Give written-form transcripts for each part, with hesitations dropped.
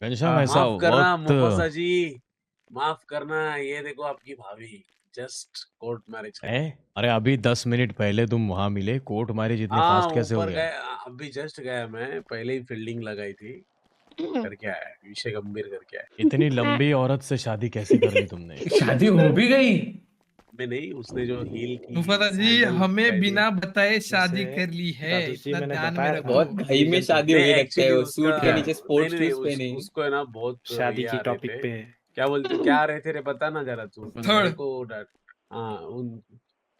घनश्याम ऐसा माफ करना वक्त मुफासा जी, माफ करना। ये देखो आपकी भाभी जस्ट कोर्ट मैरिज है। करके। अरे अभी 10 मिनट पहले तुम वहां मिले, कोर्ट मैरिज इतने हाँ, फास्ट कैसे हो ऊपर गया? गए, अभी जस्ट गया मैं, पहले ही फील्डिंग लगाई थी, करके आया है, विषय गंभीर करके आया। इतनी लंबी औरत से शादी कैसे कर ली तुमने? शादी हो भी गई? मैं नहीं, उसने जो हील की मुफद्दल जी सैंडल हमें पहनी, बिना बताए शादी वैसे कर ली है, दादू जी इतना मैंने ध्यान में बताया था रखो। बहुत घाई में शादी हो नहीं गई लगता है, एक्चुअली वो उसका, सूट के नीचे नहीं स्पोर्ट्स नहीं नहीं, शूज पहने। उसको है ना बहुत शादी ये की आ रहे टॉपिक थे, पे। क्या बोलते, क्या आ रहे थे रे, बता ना जरा तू, मेरे थर्ड को हाँ उन,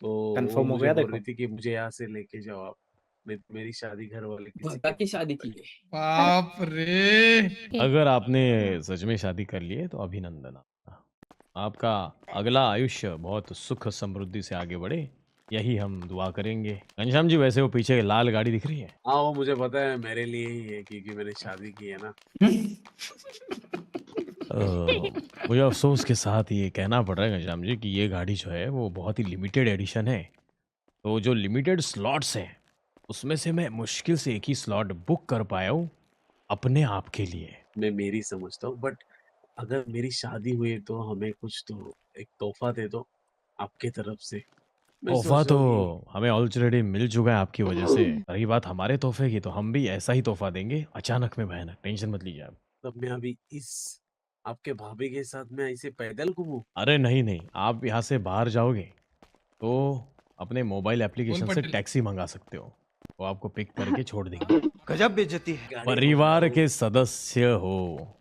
तो वो कंफर्म हो मुझे गया बोल देखो। रही थी कि मुझे यहाँ से लेके जाओ आप, मेरी शादी घर वाले किसी भगा के। के शादी की है। बाप रे। अगर आपने सच में शादी कर ली है तो अभिनंदन। आपका अगला आयुष्य बहुत सुख समृद्धि से आगे बढ़े, यही हम दुआ करेंगे। घनश्याम जी वैसे वो पीछे लाल गाड़ी दिख रही है, हाँ वो मुझे पता है, मेरे लिए ही है क्योंकि मैंने शादी की है ना। मुझे अफसोस के साथ ये कहना पड़ रहा है घनश्याम जी कि ये गाड़ी जो है वो बहुत ही लिमिटेड एडिशन है। तो जो लिमिटेड स्लॉट्स हैं उसमें से मैं मुश्किल से एक ही स्लॉट बुक कर पाया हूँ अपने आप के लिए। मैं मेरी समझता हूँ, बट अगर मेरी शादी हुई तो हमें कुछ तो एक तोहफा दे दो आपके तरफ से। मैं तोहफा सोच रहा तो हूँ कि हमें ऑलरेडी मिल चुका है आपकी वजह से। रही बात हमारे तोहफे की, तो हम भी ऐसा ही तोहफा देंगे, अचानक में भयानक, टेंशन मत लीजिए आप। तब मैं अभी इस आपके भाभी के साथ मैं ऐसे पैदल घूमूं। अरे नहीं नहीं, आप यहाँ से बाहर जाओगे तो अपने मोबाइल बोल एप्लीकेशन से पटेल। टैक्सी मंगा सकते हो, वो आपको पिक करके छोड़ देंगे। गजब बेइज्जती है। गाड़ी परिवार मंगाओ। के सदस्य हो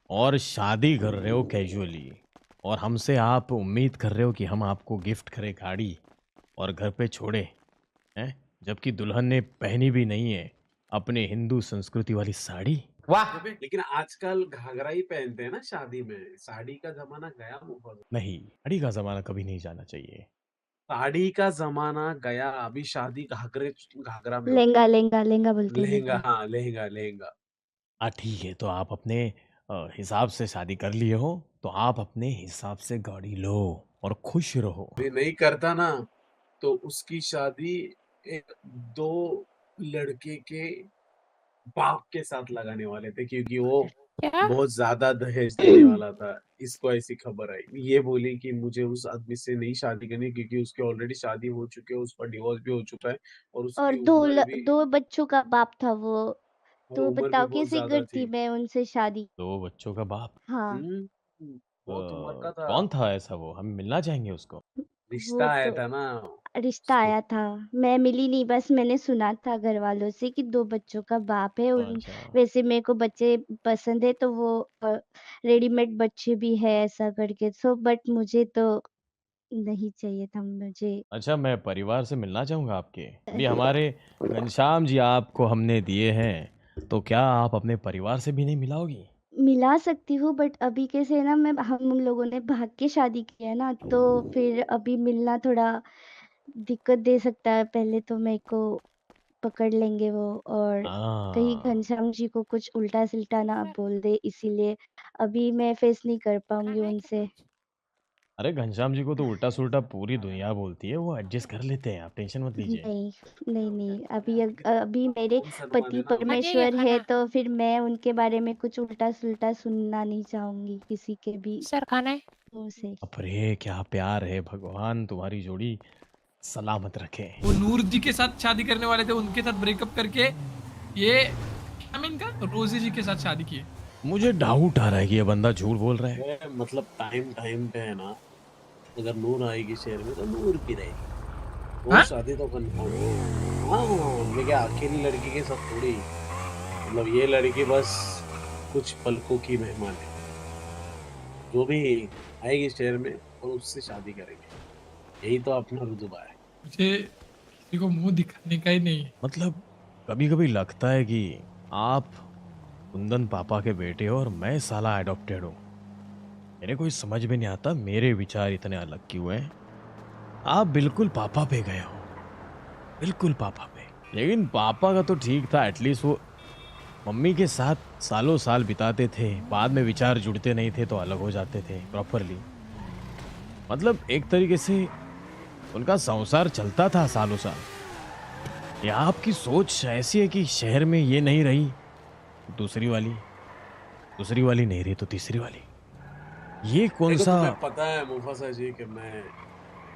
और शादी कर रहे हो कैजुअली, और हमसे आप उम्मीद कर रहे हो कि हम आपको गिफ्ट करें गाड़ी और घर पे छोड़े हैं, जबकि दुल्हन ने पहनी भी नहीं है अपने हिंदू संस्कृति वाली साड़ी। वाह। लेकिन आजकल घाघरा ही पहनते हैं ना शादी में, साड़ी का जमाना गया मुफा। नहीं, साड़ी का जमाना कभी नहीं जाना चाहिए। साड़ी का जमाना गया, अभी शादी घाघरे घाघरा में होती लहंगा है। लहंगा लहंगा बोलते हैं, लहंगा, लहंगा। हाँ लहंगा लहंगा। ठीक है, तो आप अपने हिसाब से शादी कर लिए हो तो आप अपने हिसाब से गाड़ी लो और खुश रहो। ये नहीं करता ना तो उसकी शादी एक दो लड़के के बाप के साथ लगाने वाले थे, क्योंकि वो क्या? बहुत ज्यादा दहेज देने वाला था। इसको ऐसी खबर आई, ये बोली कि मुझे उस आदमी से नहीं शादी करनी क्योंकि उसकी ऑलरेडी शादी हो चुकी है, उसका डिवोर्स भी हो चुका है और उसकी और उम्र भी, दो बच्चों का बाप था वो। और तो उम्र भी बताओ बहुत कैसे ज्यादा करती थी। मैं उनसे शादी। दो बच्चों का बाप? हाँ, बहुत उम्र का था। कौन था ऐसा? वो हम मिलना चाहेंगे उसको। वो रिश्ता आया तो था ना रिश्ता उसको। आया था। मैं मिली नहीं, बस मैंने सुना था घर वालों से कि दो बच्चों का बाप है। उन अच्छा, वैसे मेरे को बच्चे पसंद है, तो वो रेडीमेड बच्चे भी है ऐसा करके। सो बट मुझे तो नहीं चाहिए था मुझे। अच्छा, मैं परिवार से मिलना चाहूंगा आपके। अभी हमारे घनश्याम जी आपको हमने दिए हैं, तो क्या आप अपने परिवार से भी नहीं मिलाओगी? मिला सकती हूँ, बट अभी कैसे है ना, मैं हम लोगों ने भाग के शादी की है ना, तो फिर अभी मिलना थोड़ा दिक्कत दे सकता है। पहले तो मेरे को पकड़ लेंगे वो, और कहीं हाँ, घनश्याम जी को कुछ उल्टा सिल्टा ना बोल दे, इसीलिए अभी मैं फेस नहीं कर पाऊंगी उनसे। अरे घनश्याम जी को तो उल्टा सुल्टा पूरी दुनिया बोलती है, वो एडजस्ट कर लेते हैं, आप टेंशन मत लीजिए। नहीं नहीं नहीं, अभी मेरे मान सम्मान पति है ना हमें। परमेश्वर है, तो फिर मैं उनके बारे में कुछ उल्टा सुल्टा सुनना नहीं चाहूंगी किसी के भी सर खाना है। मुंह से। अरे क्या प्यार है, भगवान तुम्हारी जोड़ी सलामत रखे। वो नूर जी के साथ शादी करने वाले थे, उनके साथ ब्रेकअप करके ये क्या इनका रोजी जी के साथ शादी की है। मुझे डाउट आ रहा है कि ये बंदा झूठ बोल रहा है। ये मतलब टाइम टाइम पे है ना, अगर नूर आएगी शहर में तो नूर की रहेगी, वो हाँ? शादी तो कंफर्म है। हाँ, मैं क्या अकेली लड़की के साथ थोड़ी, मतलब ये लड़की बस कुछ पलकों की मेहमान है, जो भी आएगी शहर में और उससे शादी करेंगे, यही तो अपना रुतबा है। मुझे किसी को मुंह दिखाने का ही नहीं है। मतलब कभी कभी लगता है कि आप कुंदन पापा के बेटे हो और मैं साला एडॉप्टेड हूँ। मेरे को समझ में नहीं आता मेरे विचार इतने अलग क्यों हैं। आप बिल्कुल पापा पे गए हो, बिल्कुल पापा पे। लेकिन पापा का तो ठीक था, एटलीस्ट वो मम्मी के साथ सालों साल बिताते थे, बाद में विचार जुड़ते नहीं थे तो अलग हो जाते थे प्रॉपरली। मतलब एक तरीके से उनका संसार चलता था सालों साल। या आपकी सोच ऐसी है कि शहर में ये नहीं रही, दूसरी वाली? दूसरी वाली नहीं रही तो तीसरी वाली। ये कौन देखो सा? तुम्हें पता है मुफासा जी कि मैं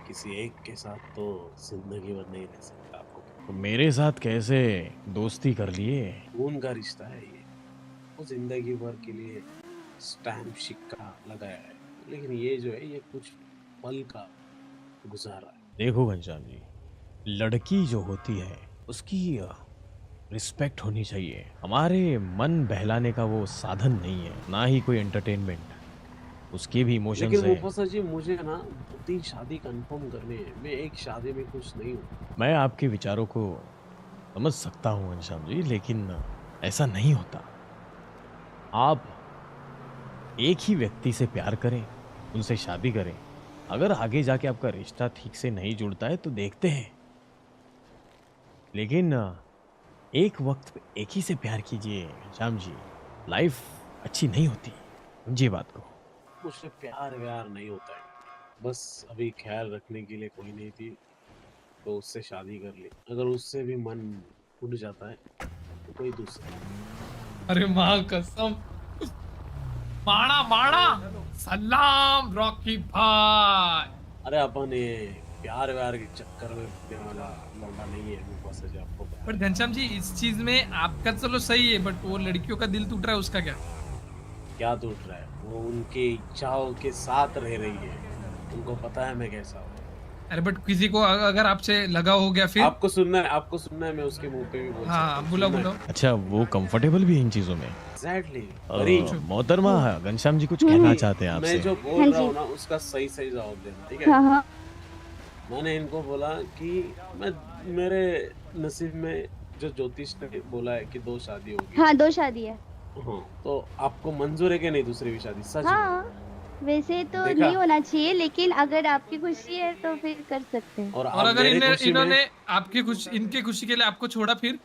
किसी एक के साथ तो जिंदगी भर नहीं रह सकता, आपको तो मेरे साथ कैसे दोस्ती कर लिए? खून का रिश्ता है ये, वो जिंदगी भर के लिए स्टैम्प सिक्का लगाया है, लेकिन ये जो है ये कुछ पल का गुजारा है। देखो घनश्याम जी, लड़की जो होती है उसकी रिस्पेक्ट होनी चाहिए। हमारे मन बहलाने का वो साधन नहीं है, ना ही कोई एंटरटेनमेंट। उसके भी इमोशंस लेकिन है। मुफासा जी मुझे ना 2-3 शादी कंफर्म करनी है, मैं एक शादी में खुश नहीं हूँ। मैं आपके विचारों को समझ सकता हूँ घनश्याम जी, लेकिन ऐसा नहीं होता। आप एक ही व्यक्ति से प्यार करें, उनसे शादी करें। अगर आगे जाके आपका रिश्ता ठीक से नहीं जुड़ता है तो देखते हैं, लेकिन एक वक्त पे एक ही से प्यार कीजिए घनश्याम जी। लाइफ अच्छी नहीं होती, समझिए बात को। मुझसे प्यार व्यार नहीं होता है, बस अभी ख्याल रखने के लिए कोई नहीं थी तो उससे शादी कर ली। अगर उससे भी मन उड़ जाता है तो कोई दूसरा। अरे माँ कसम, माड़ा माड़ा सलाम रॉकी भाई। अरे अपन ये प्यार व्यार के चक्कर में पड़ने वाला लौंडा नहीं है मुफासा जी, आपको पता पर है। घनश्याम जी इस चीज में आपका चलो सही है, बट वो लड़कियों का दिल टूट रहा है, उसका क्या? क्या टूट रहा है? वो उनके इच्छाओं के साथ रह रही है, उनको पता है मैं कैसा हूँ। अरे बट किसी को अगर आपसे लगा हो गया फिर? आपको सुनना है, आपको सुनना है, मैं उसके मुंह पे भी बोल सकता हाँ हूँ, बुला सुनना है। बुला। अच्छा, वो कंफर्टेबल भी है इन चीजों में? एग्जैक्टली। मोहतरमा घनश्याम जी कुछ कहना चाहते हैं मैं आपसे। जो हाँ बोल रहा जी। हूँ ना उसका सही सही जवाब देना, ठीक है? हाँ हाँ मैंने इनको बोला कि मैं मेरे नसीब में जो ज्योतिष ने बोला है कि 2 शादी होगी। हाँ 2 शादी है। हाँ, तो आपको मंजूर है कि नहीं दूसरी भी शादी? सच में हाँ वैसे तो देखा? नहीं होना चाहिए, लेकिन अगर आपकी खुशी है तो फिर कर सकते हैं। और और आप अगर मेरी खुशी में इन्होंने आपकी खुशी, इनकी खुशी के लिए आपको छोड़ा फिर?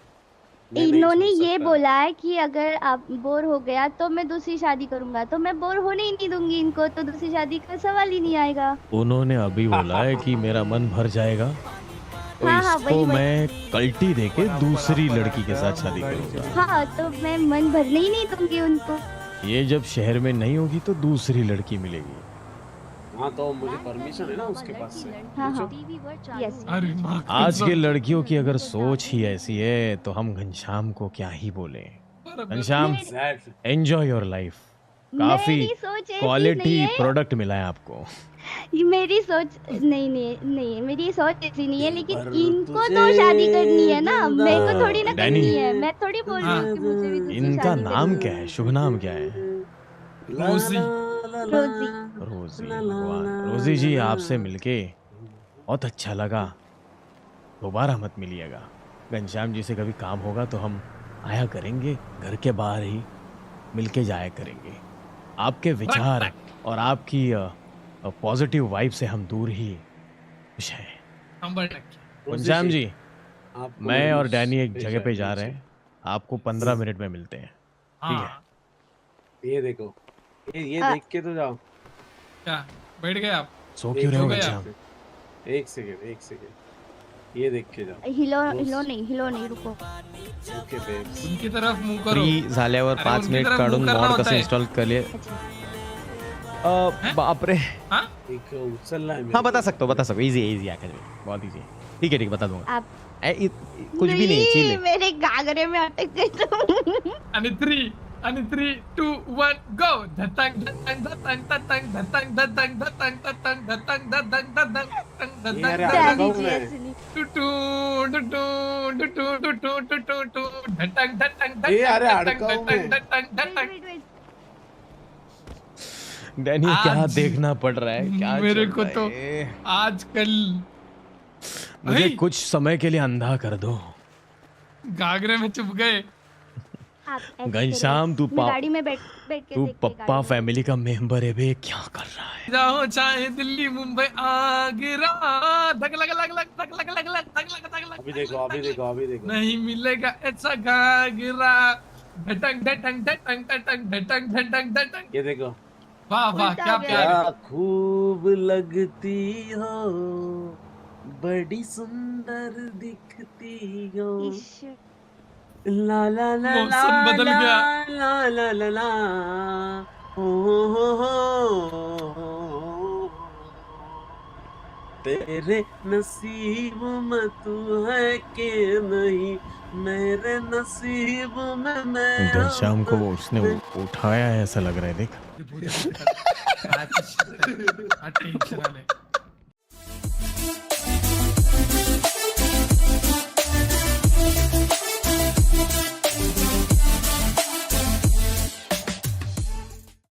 मैं नहीं इन्होंने छोड़ ये सकता। बोला है कि अगर आप बोर हो गया तो मैं दूसरी शादी करूंगा, तो मैं बोर होने ही नहीं दूंगी इनको, तो दूसरी शादी का सवाल ही नहीं आएगा। उन्होंने अभी बोला है कि मेरा मन भर जाएगा तो हाँ हाँ इसको वही वही। मैं कल्टी देके दूसरी लड़की के साथ शादी करूंगा। हाँ तो मैं मन भरने ही नहीं दूंगी उनको। ये जब शहर में नहीं होगी तो दूसरी लड़की मिलेगी। हाँ तो मुझे परमिशन है ना उसके पास से। हाँ हाँ पूछो। यस। अरे माँ आज कसम। के लड़कियों की अगर सोच ही ऐसी है तो हम घनश्याम को क्या ही बोले। Ghanshyam, Exactly. Enjoy your life. काफी मेरी सोच ऐसी क्वालिटी नहीं है। प्रोडक्ट मिला है आपको। ये मेरी सोच नहीं नहीं नहीं, मेरी सोच ऐसी नहीं है, लेकिन पर इनको तुझे तो शादी करनी है ना, जिंदा मेरे को थोड़ी ना डैनी। करनी है। मैं थोड़ी बोल रही हाँ। हूँ कि मुझे भी दूसरी इनका शादी नाम करनी क्या है? शुभ नाम क्या है? रोजी। है। रोजी। रोजी। भगवान, रोजी जी आपसे मिलके बहुत अच्छा लगा। दोबारा मत मिलिएगा। घनश्याम जी से कभी काम होगा तो हम आया करेंगे, घर के बाहर ही मिलके जाया करेंगे। आपके विचार और आपकी पॉजिटिव वाइब से हम दूर ही खुश हैं। नंबर टक। घनश्याम जी, आपको मैं मेरी और डैनी एक पेश जगह पे है, जा रहे हैं। आपको 15 मिनट में मिलते हैं, ठीक है? हाँ ये देखो, ये आ- देख के तो जाओ। क्या बैठ गए आप? सो क्यों रहे हो हो गया। घनश्याम? एक सेकंड, ये देख के जाओ। हिलो दोस्त। हिलो नहीं रुको। Okay babes. उनकी तरफ मुंह करो। फ्री झाल्यावर अरे 5 उनकी मिनिट तरफ काढून move करना मॉड होता कसं है। इंस्टॉल कर लिए। अच्छा बाप रे। हाँ एक उछलना है मेरे हाँ बता को। सकता हूँ, इजी आकाश भाई, बहुत इजी। ठीक है बता दूंगा। आप कुछ भी नहीं, चिल है। मेरे घाघरे में अटक गई तुम। आणि 3 2 1 गो। धतंग धतंग धतंग धतंग धतंग धतंग धतंग धतंग धतंग धतंग धतंग ये अरे धतंग अड़का हूँ जी मैं। ऐसे नहीं। टुटू टुटू टुटू टुटू टुटू टुटू धतंग धतंग ये अरे धतंग अड़का हूँ मैं। धतंग Wait, धतंग। wait, wait. डैनी क्या आज देखना पड़ रहा है, क्या मेरे चल को रहा तो है? आजकल मुझे भाई। कुछ समय के लिए अंधा कर दो। घाघरे में चुप गए। आप ऐसे घनश्याम, करो। तू मैं पा- गाड़ी में बैठ बैठ के तू देखते पप्पा गाड़ी में। फैमिली का मेंबर है बे, क्या कर रहा है? जाओ चाहे दिल्ली मुंबई आगरा, धक लग लग लग धक लग लग लग धक लग धक लग। अभी देखो। नहीं मिलेगा ऐसा घाघरा। धटंग धटंग धटंग धटंग धटंग धटंग धटंग। ये देखो। वाह वाह उल्टा क्या गया। प्यार है। क्या खूब लगती हो, बड़ी सुंदर दिखती हो। इश, ला ला ला ला मौसम बदल ला गया। ला ला ला ला हो तेरे नसीब में तू है कि नहीं, मेरे नसीब में मैं घनश्याम को हूँ। उसने उठाया है ऐसा लग रहा है, देख। टेंशन आले